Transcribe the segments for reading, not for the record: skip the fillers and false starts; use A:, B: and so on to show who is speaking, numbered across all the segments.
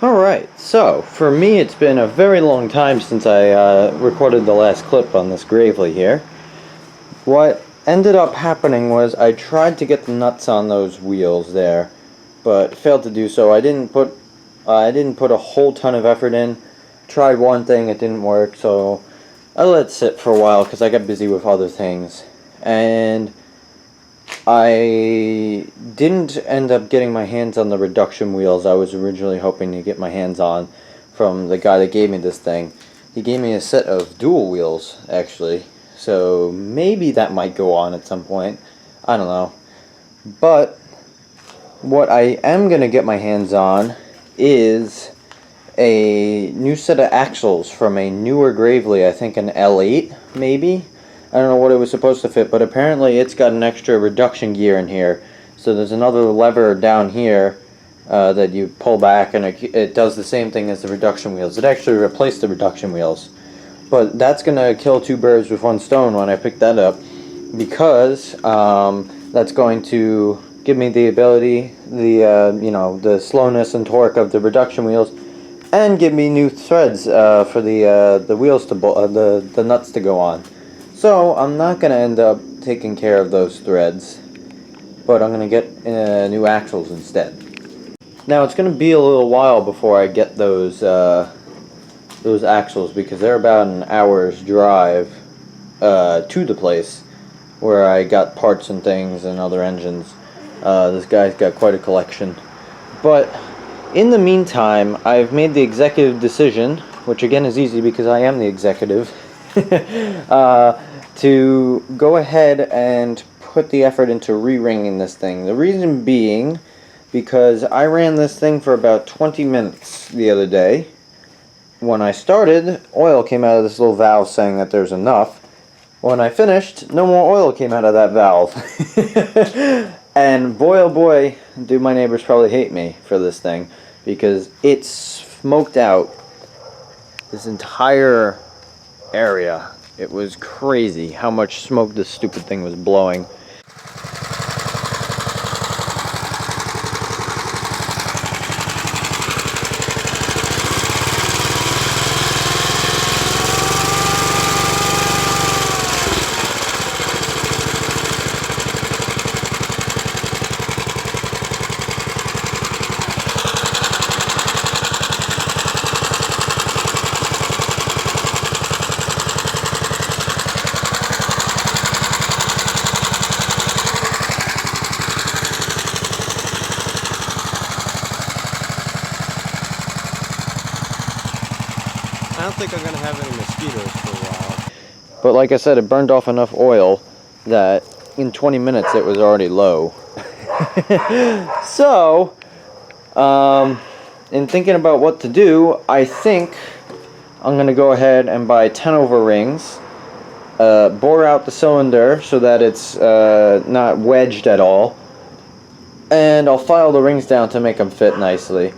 A: Alright, so for me it's been a very long time since I recorded the last clip on this Gravely here. What ended up happening was I tried to get the nuts on those wheels there, but failed to do so. I didn't put a whole ton of effort in. Tried one thing, it didn't work, so I let it sit for a while because I got busy with other things. And I didn't end up getting my hands on the reduction wheels I was originally hoping to get my hands on from the guy that gave me this thing. He gave me a set of dual wheels, actually, so maybe that might go on at some point. I don't know. But what I am going to get my hands on is a new set of axles from a newer Gravely, I think an L8, maybe? I don't know what it was supposed to fit, but apparently it's got an extra reduction gear in here. So there's another lever down here that you pull back, and it does the same thing as the reduction wheels. It actually replaced the reduction wheels. But that's going to kill two birds with one stone when I pick that up, because that's going to give me the ability, the slowness and torque of the reduction wheels, and give me new threads for the wheels to the nuts to go on. So I'm not going to end up taking care of those threads, but I'm going to get new axles instead. Now it's going to be a little while before I get those axles, because they're about an hour's drive to the place where I got parts and things and other engines. This guy's got quite a collection. But in the meantime, I've made the executive decision, which again is easy because I am the executive, to go ahead and put the effort into re-ringing this thing. The reason being because I ran this thing for about 20 minutes the other day. When I started, oil came out of this little valve saying that there's enough. When I finished, no more oil came out of that valve. And boy oh boy, do my neighbors probably hate me for this thing, because it smoked out this entire area. It was crazy how much smoke this stupid thing was blowing. I don't think I'm going to have any mosquitoes for a while. But like I said, it burned off enough oil that in 20 minutes it was already low. So, in thinking about what to do, I think I'm going to go ahead and buy 10 over rings, bore out the cylinder so that it's not wedged at all, and I'll file the rings down to make them fit nicely.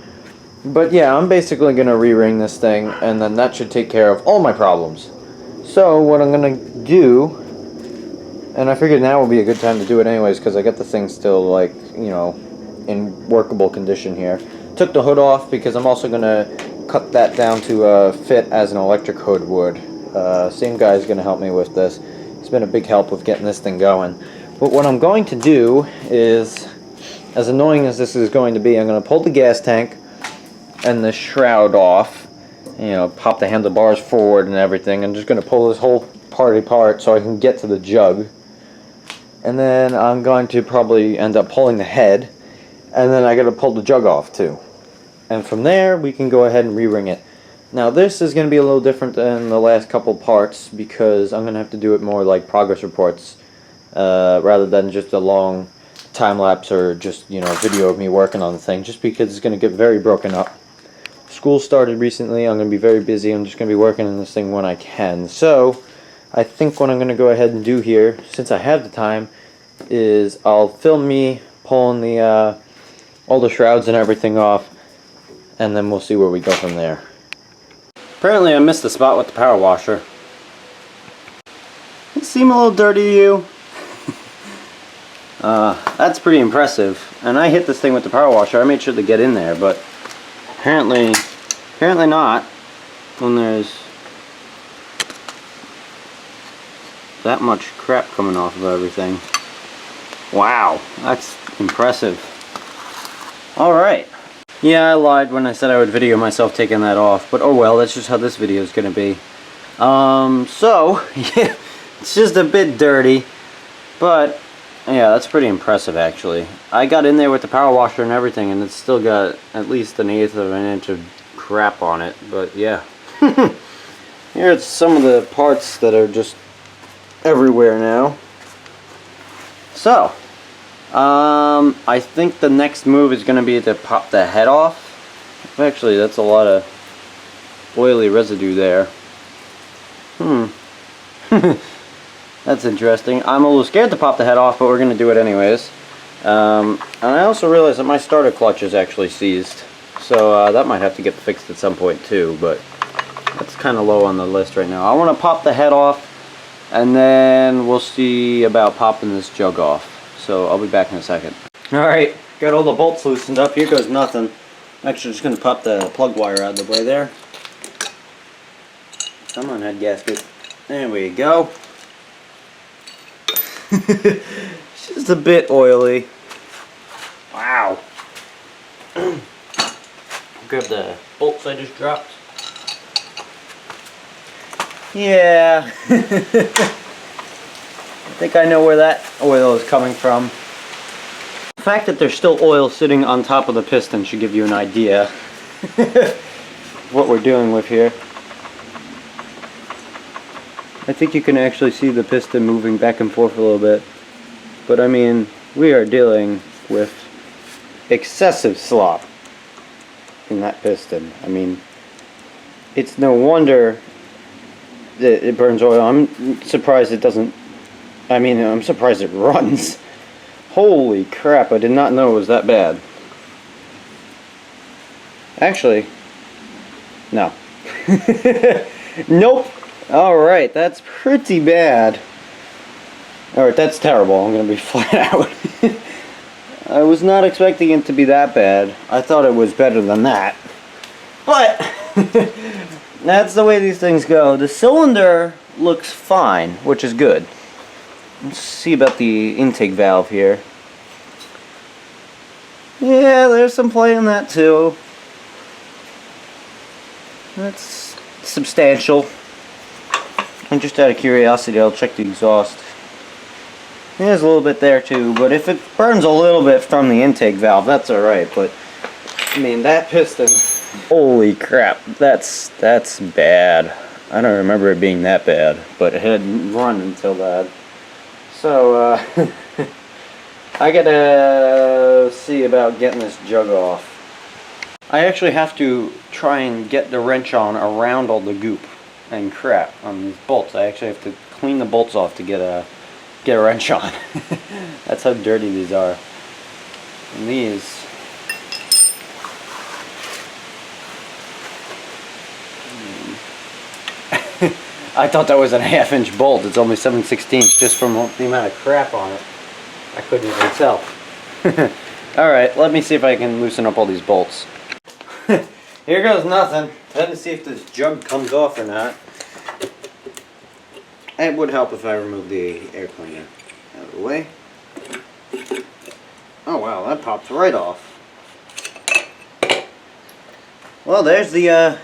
A: But yeah, I'm basically going to re-ring this thing, and then that should take care of all my problems. So what I'm going to do, and I figured now would be a good time to do it anyways, because I got the thing still, like, you know, in workable condition here. Took the hood off because I'm also going to cut that down to fit as an electric hood would. Same guy's going to help me with this. He's been a big help with getting this thing going. But what I'm going to do is, as annoying as this is going to be, I'm going to pull the gas tank and the shroud off, you know, pop the handlebars forward and everything. I'm just going to pull this whole part apart so I can get to the jug. And then I'm going to probably end up pulling the head, and then I got to pull the jug off too. And from there we can go ahead and re-ring it. Now this is going to be a little different than the last couple parts, because I'm going to have to do it more like progress reports rather than just a long time lapse or just, you know, video of me working on the thing, just because it's going to get very broken up. School started recently, I'm going to be very busy, I'm just going to be working on this thing when I can. So, I think what I'm going to go ahead and do here, since I have the time, is I'll film me pulling the all the shrouds and everything off, and then we'll see where we go from there. Apparently I missed the spot with the power washer. Does it seem a little dirty to you? That's pretty impressive. And I hit this thing with the power washer. I made sure to get in there, but Apparently not, when there's that much crap coming off of everything. Wow, that's impressive. Alright. Yeah, I lied when I said I would video myself taking that off, but oh well, that's just how this video is going to be. So, yeah, it's just a bit dirty, but yeah, that's pretty impressive actually. I got in there with the power washer and everything, and it's still got at least 1/8 of an inch of crap on it, but yeah. Here's some of the parts that are just everywhere now. So, I think the next move is going to be to pop the head off. Actually, that's a lot of oily residue there. That's interesting. I'm a little scared to pop the head off, but we're going to do it anyways. And I also realized that my starter clutch is actually seized. So that might have to get fixed at some point too, but that's kind of low on the list right now. I want to pop the head off, and then we'll see about popping this jug off. So I'll be back in a second. Alright, got all the bolts loosened up. Here goes nothing. I'm actually just going to pop the plug wire out of the way there. Come on, head gasket. There we go. It's just a bit oily. Wow. Grab the bolts I just dropped. Yeah. I think I know where that oil is coming from. The fact that there's still oil sitting on top of the piston should give you an idea of what we're dealing with here. I think you can actually see the piston moving back and forth a little bit. But I mean, we are dealing with excessive slop in that piston. I mean, it's no wonder that it burns oil. I'm surprised it doesn't, I mean, I'm surprised it runs. Holy crap, I did not know it was that bad. Actually, no. Nope. Alright, that's pretty bad. Alright, that's terrible. I'm going to be flat out. I was not expecting it to be that bad. I thought it was better than that. But, that's the way these things go. The cylinder looks fine, which is good. Let's see about the intake valve here. Yeah, there's some play in that too. That's substantial. And just out of curiosity, I'll check the exhaust. There's a little bit there too, but if it burns a little bit from the intake valve, that's alright. But, I mean, that piston, holy crap, that's bad. I don't remember it being that bad, but it hadn't run until that. So, I gotta see about getting this jug off. I actually have to try and get the wrench on around all the goop and crap on these bolts. I actually have to clean the bolts off to get a wrench on. That's how dirty these are. And these, I thought that was a 1/2 inch bolt. It's only 7/16 just from the amount of crap on it. I couldn't even tell. Alright, let me see if I can loosen up all these bolts. Here goes nothing. Let me see if this jug comes off or not. It would help if I removed the air cleaner out of the way. Oh wow, that popped right off. Well, there's the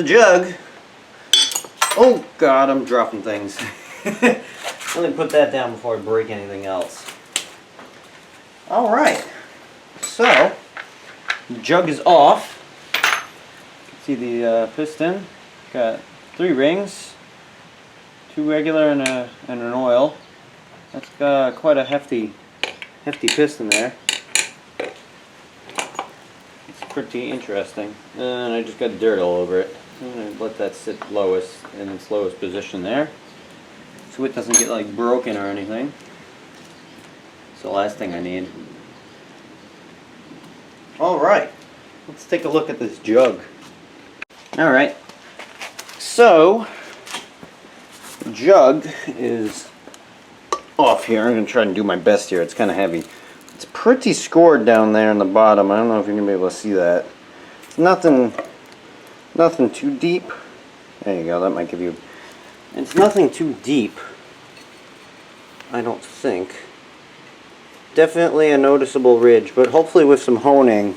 A: jug. Oh god, I'm dropping things. Let me put that down before I break anything else. Alright, so the jug is off. You can see the piston. Got 3 rings, 2 regular and an oil. That's got quite a hefty piston there. It's pretty interesting. And I just got dirt all over it. I'm going to let that sit lowest in its lowest position there, so it doesn't get like broken or anything. It's the last thing I need. Alright, let's take a look at this jug. Alright, so the jug is off here. I'm going to try and do my best here. It's kind of heavy. It's pretty scored down there in the bottom. I don't know if you're going to be able to see that. It's nothing too deep. There you go, that might give you... It's nothing too deep, I don't think. Definitely a noticeable ridge, but hopefully with some honing,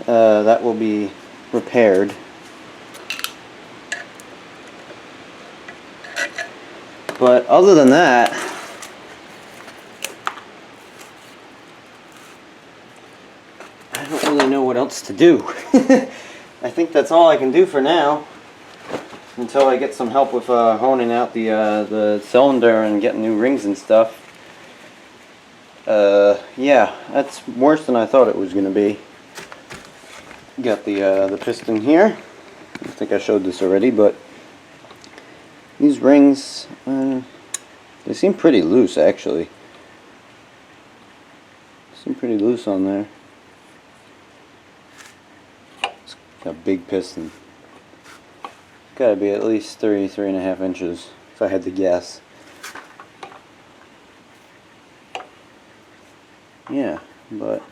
A: that will be repaired. But other than that, I don't really know what else to do. I think that's all I can do for now, until I get some help with honing out the cylinder and getting new rings and stuff. Yeah, that's worse than I thought it was going to be. Got the piston here. I think I showed this already, but these rings, they seem pretty loose actually. Seem pretty loose on there. It's got a big piston. Gotta be at least 3.5 inches if I had to guess. Yeah, but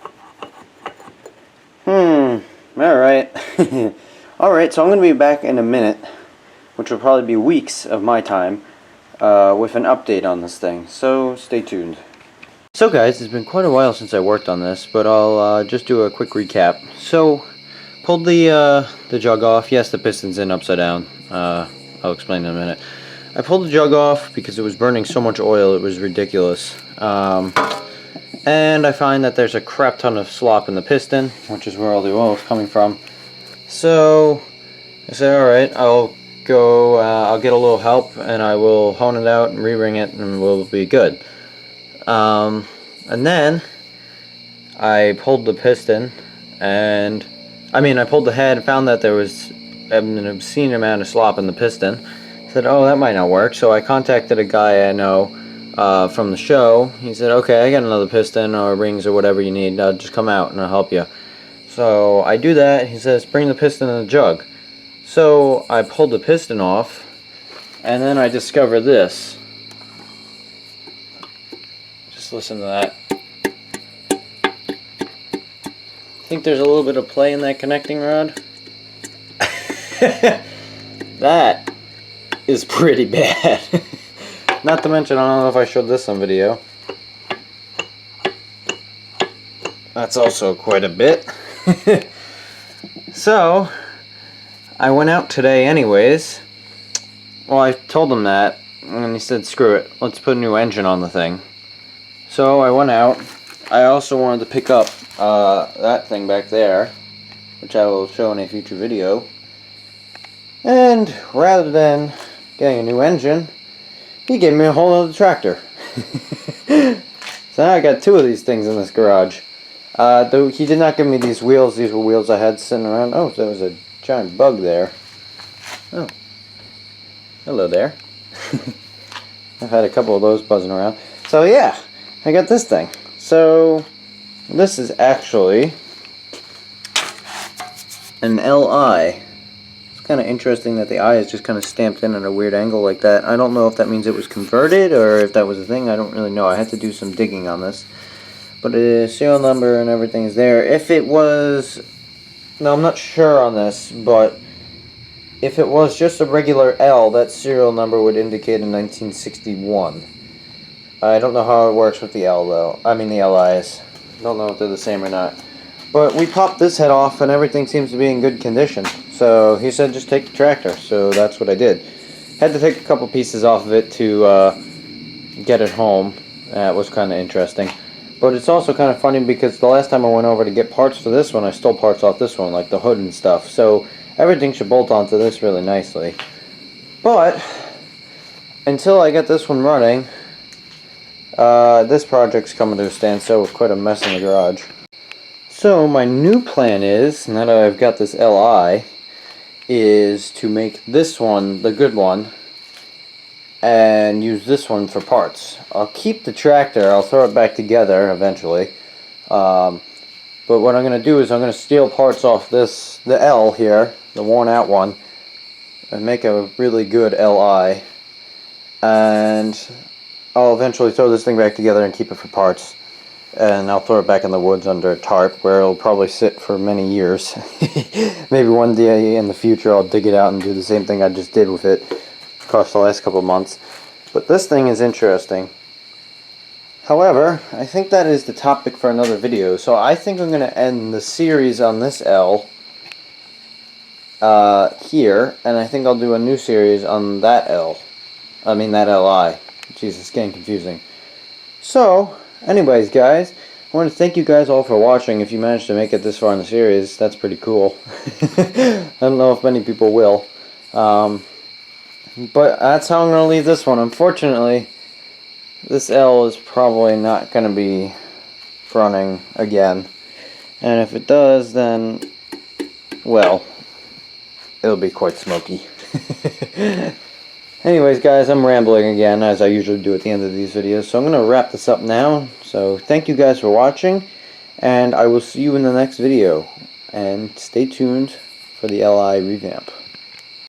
A: alright. Alright, so I'm gonna be back in a minute, which will probably be weeks of my time, with an update on this thing, so stay tuned. So guys, it's been quite a while since I worked on this, but I'll just do a quick recap. So, pulled the jug off. Yes, the piston's in upside down. I'll explain in a minute. I pulled the jug off because it was burning so much oil, it was ridiculous. And I find that there's a crap ton of slop in the piston, which is where all the oil is coming from. So I said, alright, I'll go, I'll get a little help and I will hone it out and re-ring it and we'll be good. And then I pulled the piston and, I pulled the head and found that there was an obscene amount of slop in the piston. I said, oh, that might not work. So I contacted a guy I know from the show. He said, okay, I got another piston or rings or whatever you need. Just come out and I'll help you. So I do that. He says, bring the piston in the jug. So I pulled the piston off and then I discover this. Just listen to that. Think there's a little bit of play in that connecting rod? That is pretty bad. Not to mention, I don't know if I showed this on video. That's also quite a bit. So, I went out today anyways. Well, I told him that, and he said, screw it, let's put a new engine on the thing. So I went out. I also wanted to pick up that thing back there, which I will show in a future video. And rather than getting a new engine, he gave me a whole other tractor. So now I got two of these things in this garage. Though he did not give me these wheels. These were wheels I had sitting around. Oh, there was a giant bug there. Oh, hello there. I've had a couple of those buzzing around. So yeah, I got this thing. So this is actually an LI. It's kind of interesting that the I is just kind of stamped in at a weird angle like that. I don't know if that means it was converted or if that was a thing. I don't really know. I had to do some digging on this. But the serial number and everything is there. If it was... No, I'm not sure on this, but if it was just a regular L, that serial number would indicate a 1961. I don't know how it works with the L though. I mean the LIs. Don't know if they're the same or not. But we popped this head off and everything seems to be in good condition. So he said just take the tractor. So that's what I did. Had to take a couple pieces off of it to get it home. That was kind of interesting. But it's also kind of funny because the last time I went over to get parts for this one, I stole parts off this one, like the hood and stuff. So everything should bolt onto this really nicely. But until I get this one running, this project's coming to a standstill with quite a mess in the garage. So my new plan is, now that I've got this LI, is to make this one the good one and use this one for parts. I'll keep the tractor, I'll throw it back together eventually. But what I'm going to do is I'm going to steal parts off this, the L here, the worn out one, and make a really good LI. And I'll eventually throw this thing back together and keep it for parts. and I'll throw it back in the woods under a tarp where it'll probably sit for many years. Maybe one day in the future I'll dig it out and do the same thing I just did with it across the last couple of months. But this thing is interesting. However, I think that is the topic for another video, so I think I'm going to end the series on this L here, and I think I'll do a new series on that L. I mean that LI. Jesus, it's getting confusing. So, anyways guys, I want to thank you guys all for watching. If you managed to make it this far in the series, that's pretty cool. I don't know if many people will. But that's how I'm going to leave this one. Unfortunately, this L is probably not going to be running again. And if it does, then, well, it'll be quite smoky. Anyways, guys, I'm rambling again, as I usually do at the end of these videos. So I'm going to wrap this up now. So thank you guys for watching, and I will see you in the next video. And stay tuned for the LI revamp.